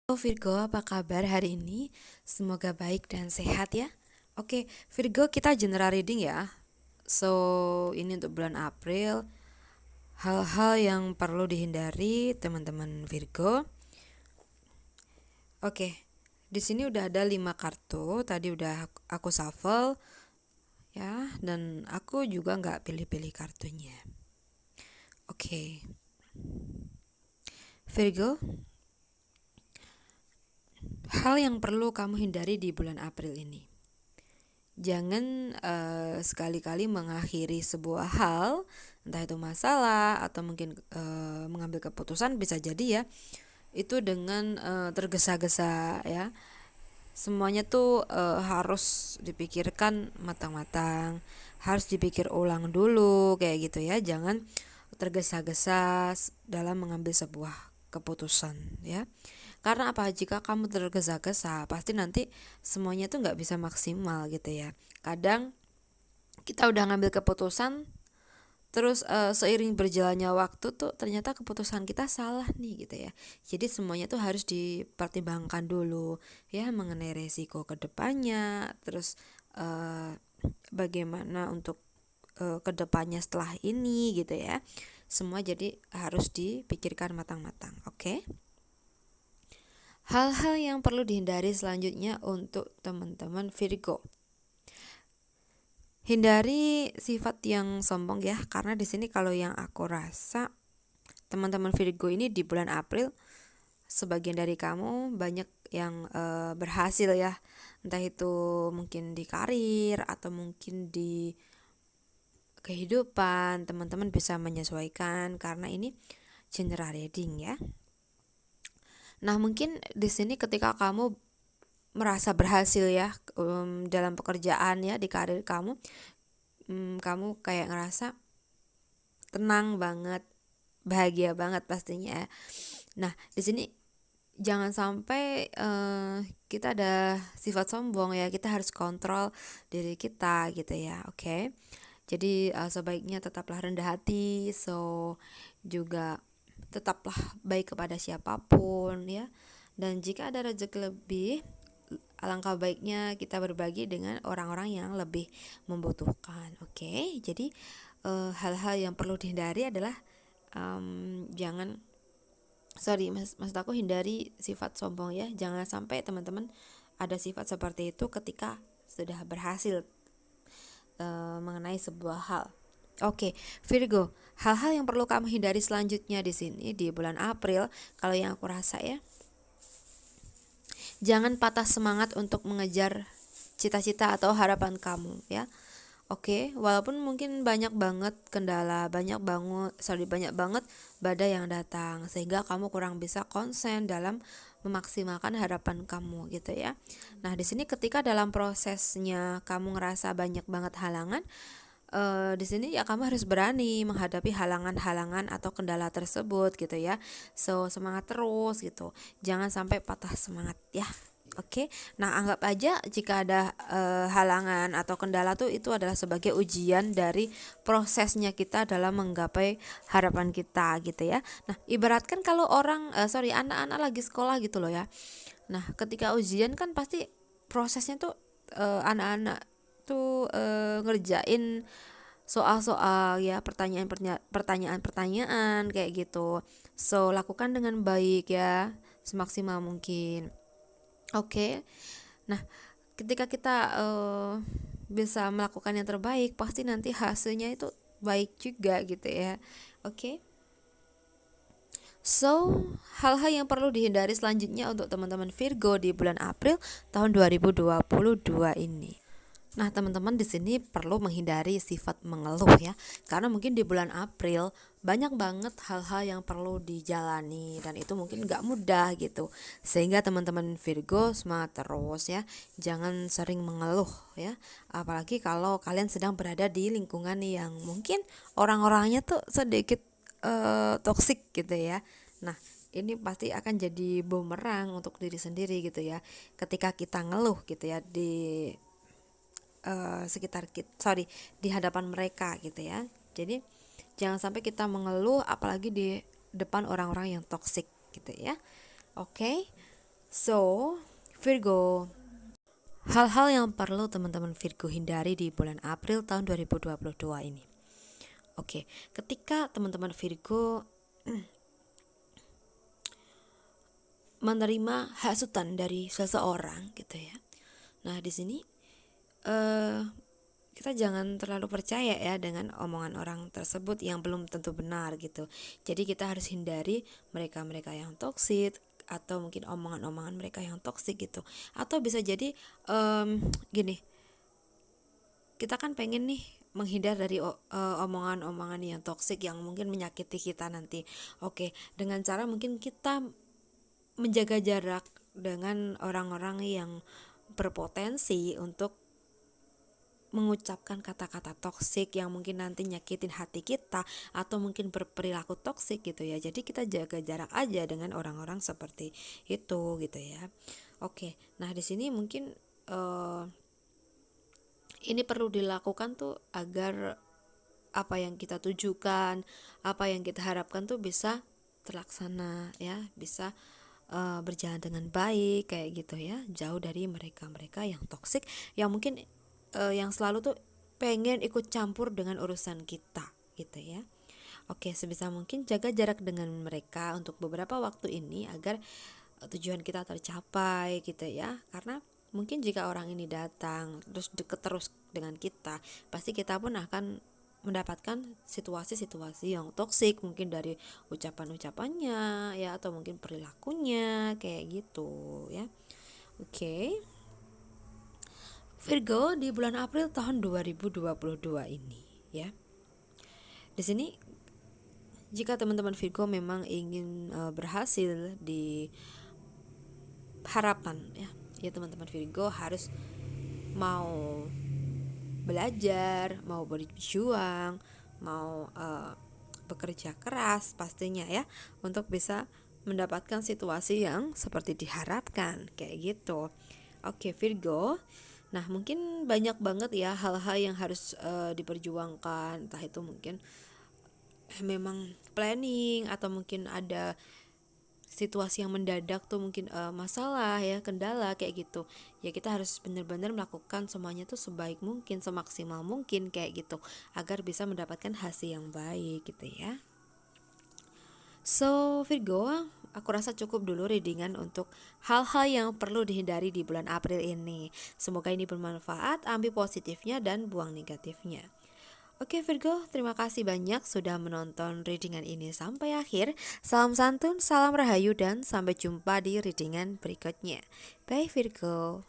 Halo Virgo, apa kabar hari ini? Semoga baik dan sehat ya. Oke, Virgo, kita general reading ya. So, ini untuk bulan April. Hal-hal yang perlu dihindari teman-teman Virgo. Oke, di sini udah ada 5 kartu. Tadi udah aku shuffle ya, dan aku juga nggak pilih-pilih kartunya. Oke, Virgo, hal yang perlu kamu hindari di bulan April ini. Jangan sekali-kali mengakhiri sebuah hal, entah itu masalah atau mungkin mengambil keputusan, bisa jadi ya itu dengan tergesa-gesa ya. Semuanya tuh harus dipikirkan matang-matang, harus dipikir ulang dulu kayak gitu ya. Jangan tergesa-gesa dalam mengambil sebuah keputusan ya. Karena apa, jika kamu tergesa-gesa pasti nanti semuanya tuh nggak bisa maksimal gitu ya. Kadang kita udah ngambil keputusan, terus seiring berjalannya waktu tuh ternyata keputusan kita salah nih gitu ya. Jadi semuanya tuh harus dipertimbangkan dulu ya, mengenai resiko kedepannya, terus bagaimana untuk kedepannya setelah ini gitu ya. Semua jadi harus dipikirkan matang-matang. Oke? Hal-hal yang perlu dihindari selanjutnya untuk teman-teman Virgo. Hindari sifat yang sombong ya, karena di sini kalau yang aku rasa teman-teman Virgo ini di bulan April sebagian dari kamu banyak yang berhasil ya, entah itu mungkin di karir atau mungkin di kehidupan. Teman-teman bisa menyesuaikan karena ini general reading ya. Nah, mungkin di sini ketika kamu merasa berhasil ya dalam pekerjaan ya, di karir kamu, kamu kayak ngerasa tenang banget, bahagia banget pastinya ya. Nah, di sini jangan sampai kita ada sifat sombong ya. Kita harus kontrol diri kita gitu ya. Oke. Jadi sebaiknya tetaplah rendah hati, so juga tetaplah baik kepada siapapun ya. Dan jika ada rezeki lebih, alangkah baiknya kita berbagi dengan orang-orang yang lebih membutuhkan. Oke. Jadi hal-hal yang perlu dihindari adalah jangan maksud aku hindari sifat sombong ya. Jangan sampai teman-teman ada sifat seperti itu ketika sudah berhasil mengenai sebuah hal. Oke, Virgo, hal-hal yang perlu kamu hindari selanjutnya di sini di bulan April, kalau yang aku rasa ya, jangan patah semangat untuk mengejar cita-cita atau harapan kamu ya. Oke, walaupun mungkin banyak banget kendala, banyak banget badai yang datang sehingga kamu kurang bisa konsen dalam memaksimalkan harapan kamu gitu ya. Nah, di sini ketika dalam prosesnya kamu ngerasa banyak banget halangan, di sini ya kamu harus berani menghadapi halangan-halangan atau kendala tersebut gitu ya. So, semangat terus gitu. Jangan sampai patah semangat ya. Oke, nah anggap aja jika ada halangan atau kendala tuh itu adalah sebagai ujian dari prosesnya kita dalam menggapai harapan kita gitu ya. Nah, ibaratkan kalau anak-anak lagi sekolah gitu loh ya. Nah, ketika ujian kan pasti prosesnya tuh anak-anak tuh ngerjain soal-soal ya, pertanyaan-pertanyaan kayak gitu. So, lakukan dengan baik ya, semaksimal mungkin. Oke. Nah, ketika kita bisa melakukan yang terbaik, pasti nanti hasilnya itu baik juga gitu ya. Oke. So, hal-hal yang perlu dihindari selanjutnya untuk teman-teman Virgo di bulan April tahun 2022 ini. Nah, teman-teman di sini perlu menghindari sifat mengeluh ya. Karena mungkin di bulan April banyak banget hal-hal yang perlu dijalani dan itu mungkin gak mudah gitu. Sehingga teman-teman Virgo semangat terus ya. Jangan sering mengeluh ya. Apalagi kalau kalian sedang berada di lingkungan yang mungkin orang-orangnya tuh sedikit toksik gitu ya. Nah, ini pasti akan jadi bumerang untuk diri sendiri gitu ya. Ketika kita ngeluh gitu ya di di hadapan mereka gitu ya. Jadi jangan sampai kita mengeluh apalagi di depan orang-orang yang toksik gitu ya. Oke. So, Virgo, hal-hal yang perlu teman-teman Virgo hindari di bulan April tahun 2022 ini. Oke, ketika teman-teman Virgo menerima hasutan dari seseorang gitu ya. Nah, di sini kita jangan terlalu percaya ya dengan omongan orang tersebut yang belum tentu benar gitu. Jadi kita harus hindari mereka-mereka yang toksik atau mungkin omongan-omongan mereka yang toksik gitu. Atau bisa jadi gini, kita kan pengen nih menghindar dari omongan-omongan yang toksik yang mungkin menyakiti kita nanti. Oke, dengan cara mungkin kita menjaga jarak dengan orang-orang yang berpotensi untuk mengucapkan kata-kata toksik yang mungkin nanti nyakitin hati kita atau mungkin berperilaku toksik gitu ya. Jadi kita jaga jarak aja dengan orang-orang seperti itu gitu ya. Oke, nah di sini mungkin ini perlu dilakukan tuh agar apa yang kita tujukan, apa yang kita harapkan tuh bisa terlaksana ya, bisa berjalan dengan baik kayak gitu ya, jauh dari mereka-mereka yang toksik yang mungkin yang selalu tuh pengen ikut campur dengan urusan kita gitu ya. Oke, sebisa mungkin jaga jarak dengan mereka untuk beberapa waktu ini agar tujuan kita tercapai gitu ya. Karena mungkin jika orang ini datang terus deket terus dengan kita, pasti kita pun akan mendapatkan situasi-situasi yang toksik mungkin dari ucapan-ucapannya ya atau mungkin perilakunya kayak gitu ya. Oke. Virgo di bulan April tahun 2022 ini ya. Di sini jika teman-teman Virgo memang ingin berhasil di harapan ya teman-teman Virgo harus mau belajar, mau berjuang, mau bekerja keras pastinya ya untuk bisa mendapatkan situasi yang seperti diharapkan kayak gitu. Oke Virgo, nah mungkin banyak banget ya hal-hal yang harus diperjuangkan, entah itu mungkin memang planning atau mungkin ada situasi yang mendadak tuh mungkin masalah ya, kendala kayak gitu. Ya kita harus benar-benar melakukan semuanya tuh sebaik mungkin, semaksimal mungkin kayak gitu agar bisa mendapatkan hasil yang baik gitu ya. So Virgo, aku rasa cukup dulu readingan untuk hal-hal yang perlu dihindari di bulan April ini. Semoga ini bermanfaat, ambil positifnya dan buang negatifnya. Oke Virgo, terima kasih banyak sudah menonton readingan ini sampai akhir. Salam santun, salam rahayu dan sampai jumpa di readingan berikutnya. Bye Virgo.